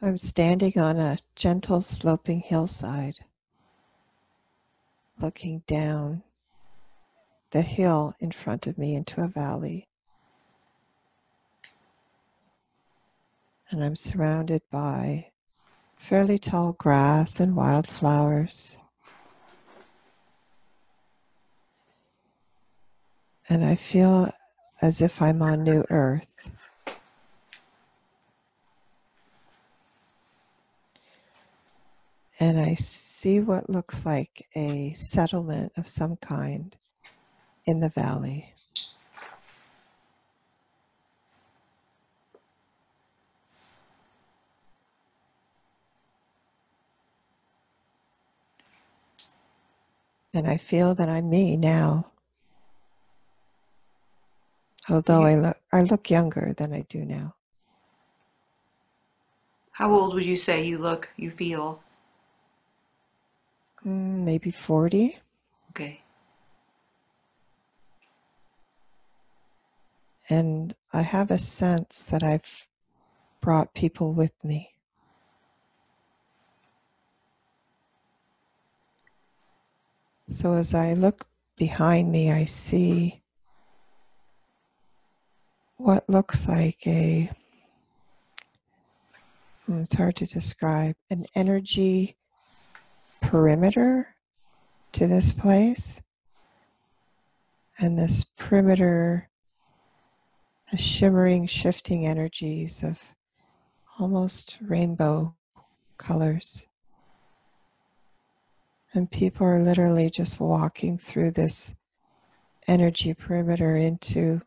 I'm standing on a gentle sloping hillside, looking down the hill in front of me into a valley. And I'm surrounded by fairly tall grass and wildflowers. And I feel as if I'm on new earth. And I see what looks like a settlement of some kind in the valley. And I feel that I'm me now. Although I look younger than I do now. How old would you say you feel? Maybe 40. Okay. And I have a sense that I've brought people with me. So as I look behind me, I see what looks like it's hard to describe, an energy perimeter to this place. And this perimeter has shimmering, shifting energies of almost rainbow colors. And people are literally just walking through this energy perimeter into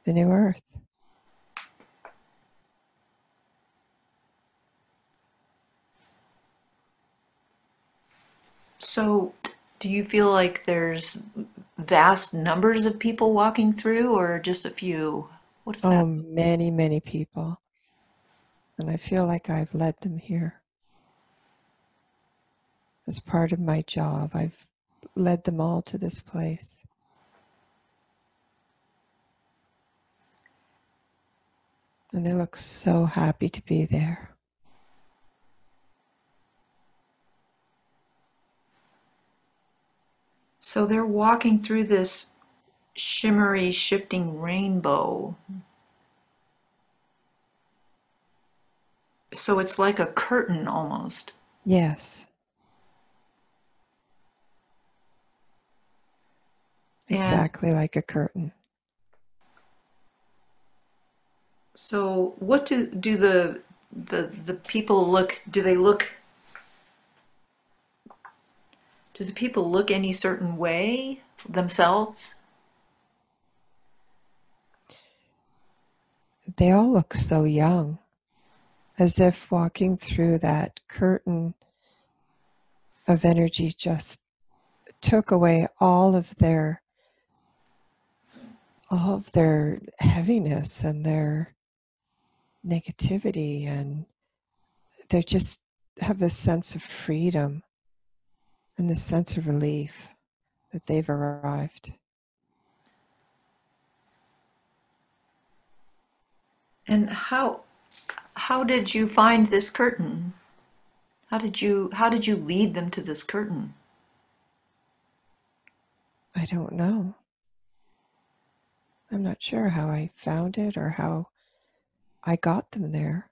the new earth. So, do you feel like there's vast numbers of people walking through or just a few? What is Oh, that? many, many people. And I feel like I've led them here as part of my job. I've led them all to this place. And they look so happy to be there. So they're walking through this shimmery, shifting rainbow. So it's like a curtain almost. Yes, And exactly like a curtain. so what do the people look, do the people look any certain way themselves? They all look so young, as if walking through that curtain of energy just took away all of their heaviness and their negativity, and they just have this sense of freedom and this sense of relief that they've arrived. And how did you find this curtain? How did you lead them to this curtain? I don't know. I'm not sure how I found it or how I got them there.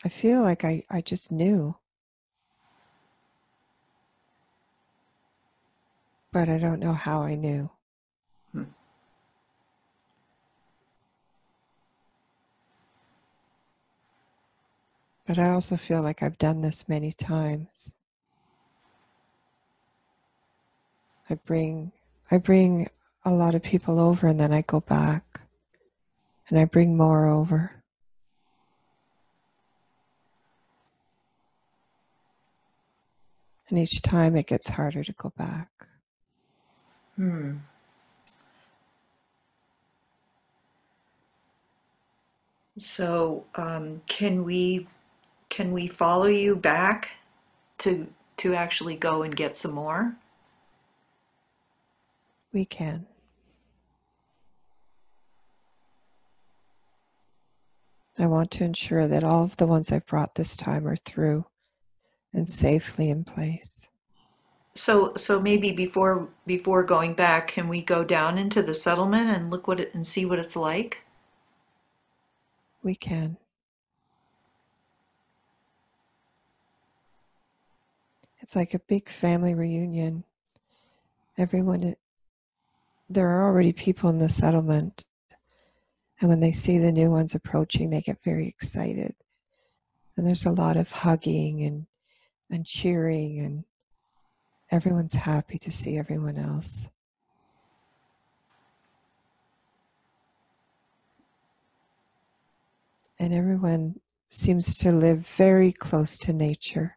I feel like I just knew, but I don't know how I knew. Hmm. But I also feel like I've done this many times. I bring I bring a lot of people over and then I go back and I bring more over. And each time it gets harder to go back. Hmm. So, can we follow you back to actually go and get some more? We can. I want to ensure that all of the ones I've brought this time are through and safely in place. So maybe before going back, can we go down into the settlement and look what it and see what it's like? We can. It's like a big family reunion. Everyone, there are already people in the settlement, and when they see the new ones approaching, they get very excited. And there's a lot of hugging and cheering, and everyone's happy to see everyone else. And everyone seems to live very close to nature.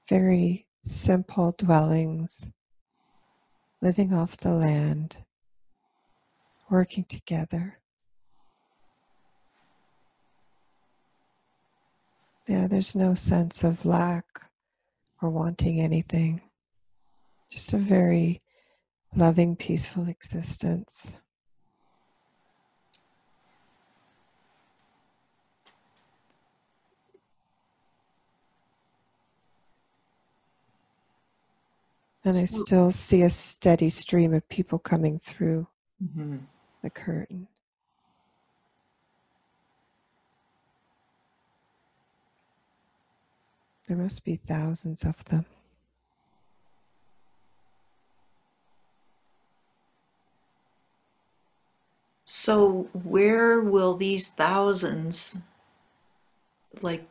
Very simple dwellings, living off the land, working together. Yeah, there's no sense of lack or wanting anything. Just a very loving, peaceful existence. And I So, still see a steady stream of people coming through mhm. the curtain. There must be thousands of them. So where will these thousands, like,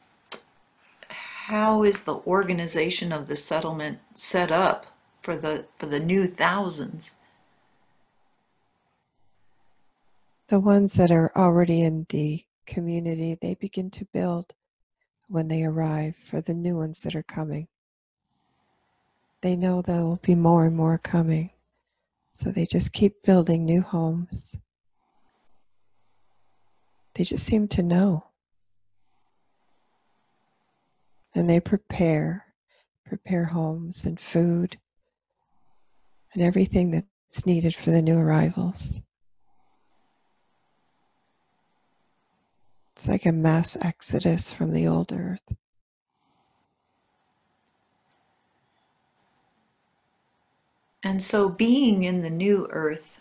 how is the organization of the settlement set up for the new thousands? The ones that are already in the community, they begin to build when they arrive for the new ones that are coming. They know there will be more and more coming, so they just keep building new homes. They just seem to know, and they prepare homes and food and everything that's needed for the new arrivals. It's like a mass exodus from the old earth. And so being in the new earth,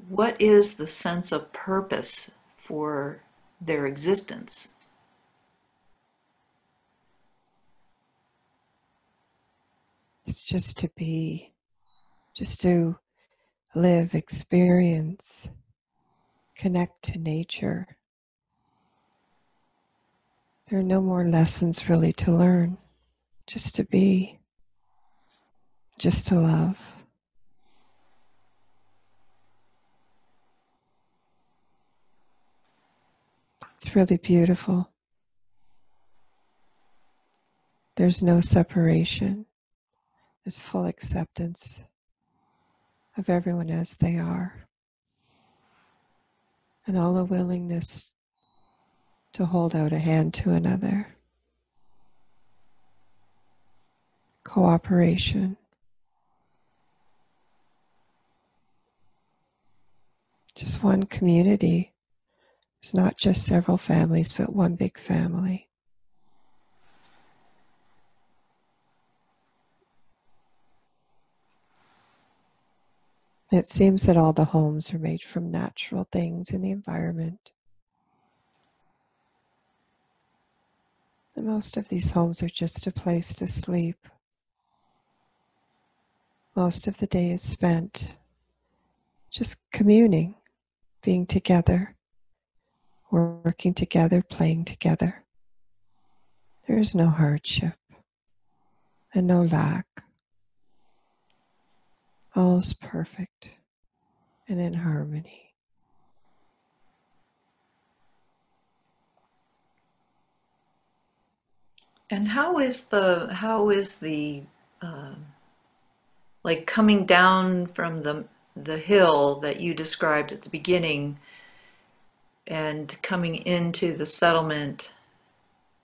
what is the sense of purpose for their existence? It's just to be, just to live, experience, connect to nature. There are no more lessons really to learn, just to be, just to love. It's really beautiful. There's no separation. There's full acceptance of everyone as they are, and all a willingness to hold out a hand to another. Cooperation. Just one community. It's not just several families, but one big family. It seems that all the homes are made from natural things in the environment. And most of these homes are just a place to sleep. Most of the day is spent just communing, being together, working together, playing together. There is no hardship and no lack. All is perfect and in harmony. And how is the like coming down from the hill that you described at the beginning and coming into the settlement?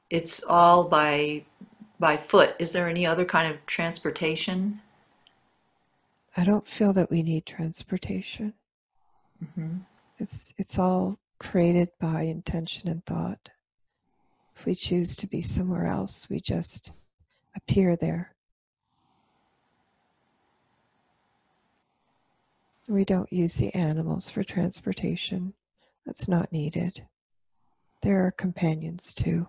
It's all by foot. Is there any other kind of transportation? I don't feel that we need transportation. Hmm. It's all created by intention and thought. If we choose to be somewhere else, we just appear there. We don't use the animals for transportation. That's not needed. There are companions too.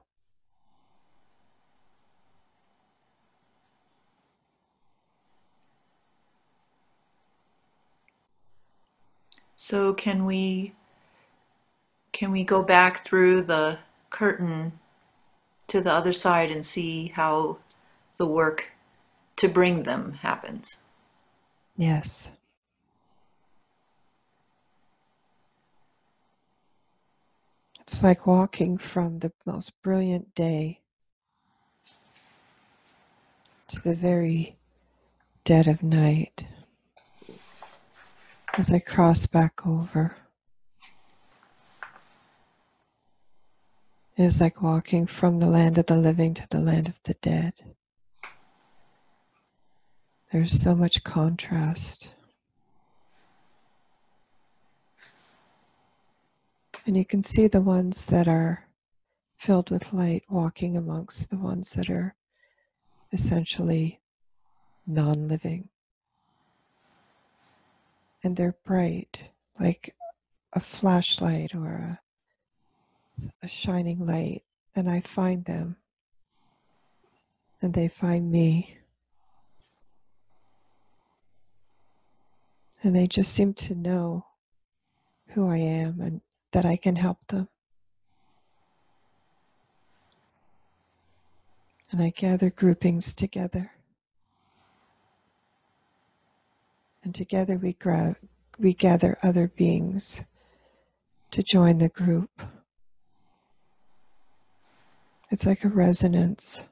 So can we go back through the curtain to the other side and see how the work to bring them happens? Yes. It's like walking from the most brilliant day to the very dead of night. As I cross back over, it is like walking from the land of the living to the land of the dead. There's so much contrast. And you can see the ones that are filled with light walking amongst the ones that are essentially non-living. And they're bright, like a flashlight or a shining light. And I find them, and they find me. And they just seem to know who I am and that I can help them. And I gather groupings together. And together we gather other beings to join the group. It's like a resonance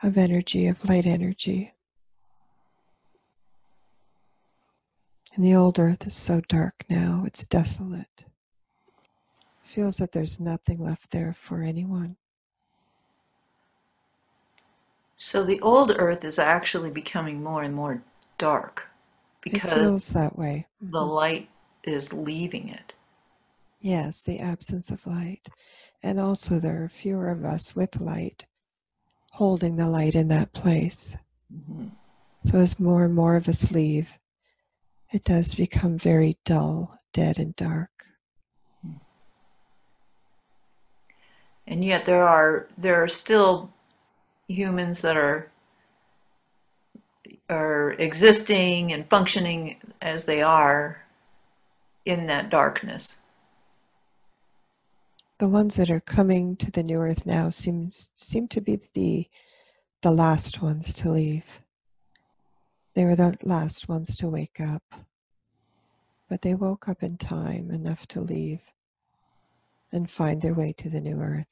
of energy, of light energy. And the old earth is so dark now, it's desolate. It feels that there's nothing left there for anyone. So the old earth is actually becoming more and more dark It because feels that way. the light is leaving it. Yes, the absence of light. And also there are fewer of us with light, holding the light in that place. Mm-hmm. So as more and more of us leave, it does become very dull, dead, and dark. And yet there are still humans that are existing and functioning as they are in that darkness. The ones that are coming to the new earth now seem to be the last ones to leave. They were the last ones to wake up. But they woke up in time enough to leave and find their way to the new earth.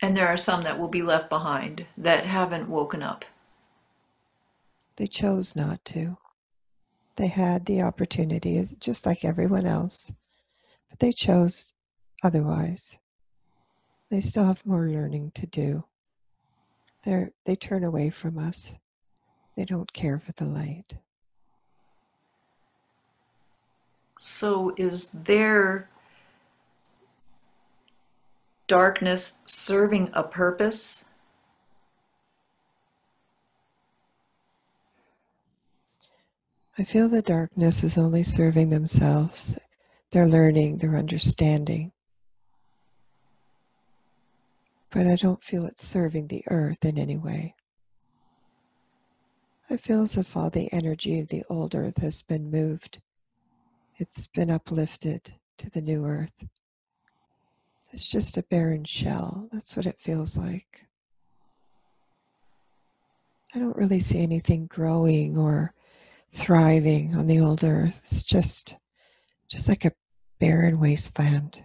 And there are some that will be left behind that haven't woken up. They chose not to. They had the opportunity, just like everyone else, but they chose otherwise. They still have more learning to do. They turn away from us. They don't care for the light. So is their darkness serving a purpose? I feel the darkness is only serving themselves, their learning, their understanding. But I don't feel it's serving the earth in any way. I feel as if all the energy of the old earth has been moved. It's been uplifted to the new earth. It's just a barren shell. That's what it feels like. I don't really see anything growing or thriving on the old earth. It's just like a barren wasteland.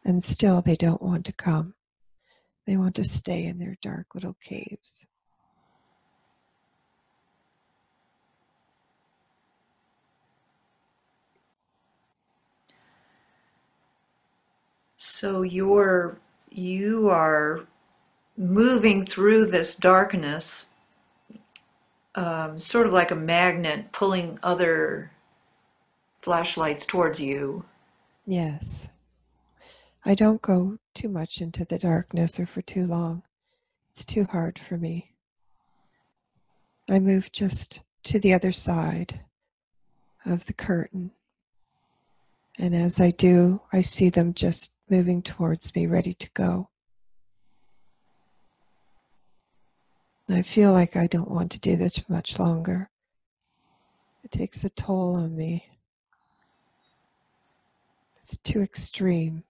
And still they don't want to come. They want to stay in their dark little caves. So you are moving through this darkness, sort of like a magnet pulling other flashlights towards you. Yes. I don't go too much into the darkness or for too long. It's too hard for me. I move just to the other side of the curtain. And as I do, I see them just moving towards me, ready to go. I feel like I don't want to do this much longer. It takes a toll on me. It's too extreme.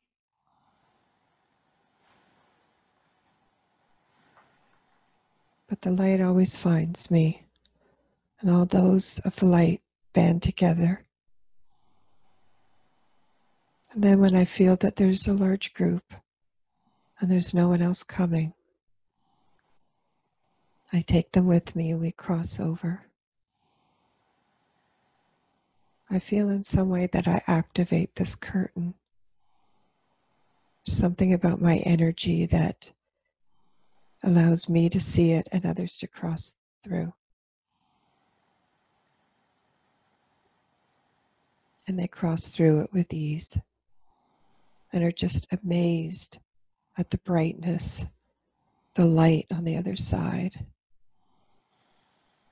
But the light always finds me, and all those of the light band together. And then when I feel that there's a large group and there's no one else coming, I take them with me and we cross over. I feel in some way that I activate this curtain. There's something about my energy that allows me to see it and others to cross through. And they cross through it with ease and are just amazed at the brightness, the light on the other side,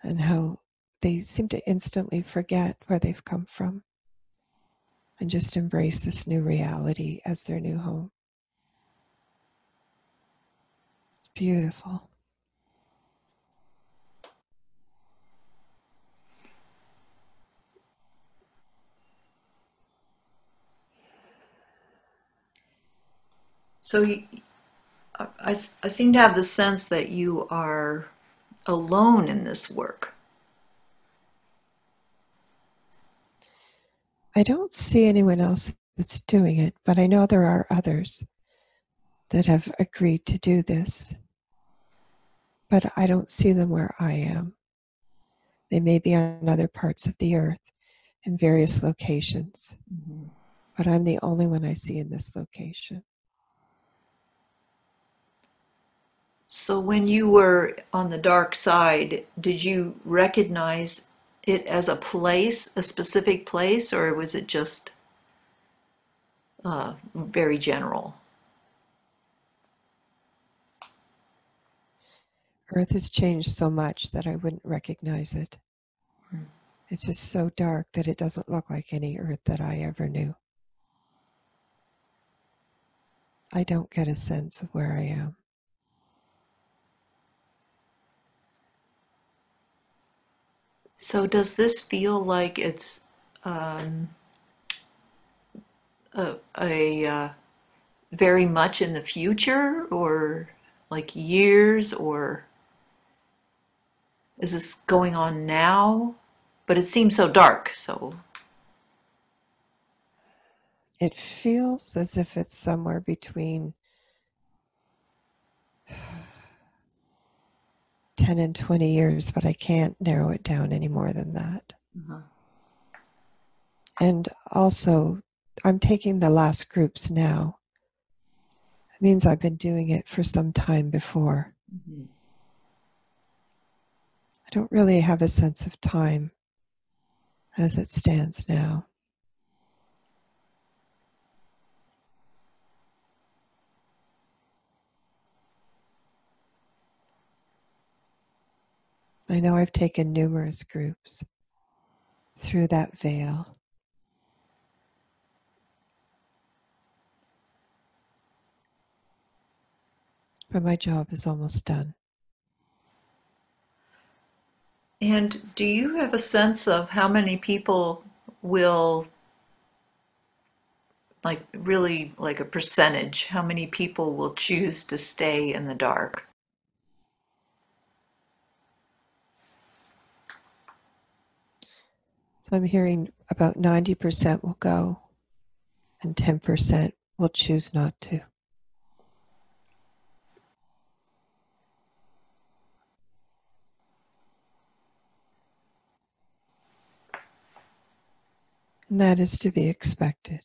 and how they seem to instantly forget where they've come from and just embrace this new reality as their new home. It's beautiful. So I seem to have the sense that you are alone in this work. I don't see anyone else that's doing it, but I know there are others that have agreed to do this. But I don't see them where I am. They may be on other parts of the earth in various locations, but I'm the only one I see in this location. So when you were on the dark side, did you recognize it as a place, a specific place, or was it just very general? Earth has changed so much that I wouldn't recognize it. It's just so dark that it doesn't look like any earth that I ever knew. I don't get a sense of where I am. So does this feel like it's um, a very much in the future, or like years, or is this going on now? But it seems so dark, so. It feels as if it's somewhere between 10 and 20 years, but I can't narrow it down any more than that. Uh-huh. And also, I'm taking the last groups now. It means I've been doing it for some time before. Mm-hmm. I don't really have a sense of time as it stands now. I know I've taken numerous groups through that veil. But my job is almost done. And do you have a sense of how many people will, like really like a percentage, how many people will choose to stay in the dark? So I'm hearing about 90% will go and 10% will choose not to. And that is to be expected.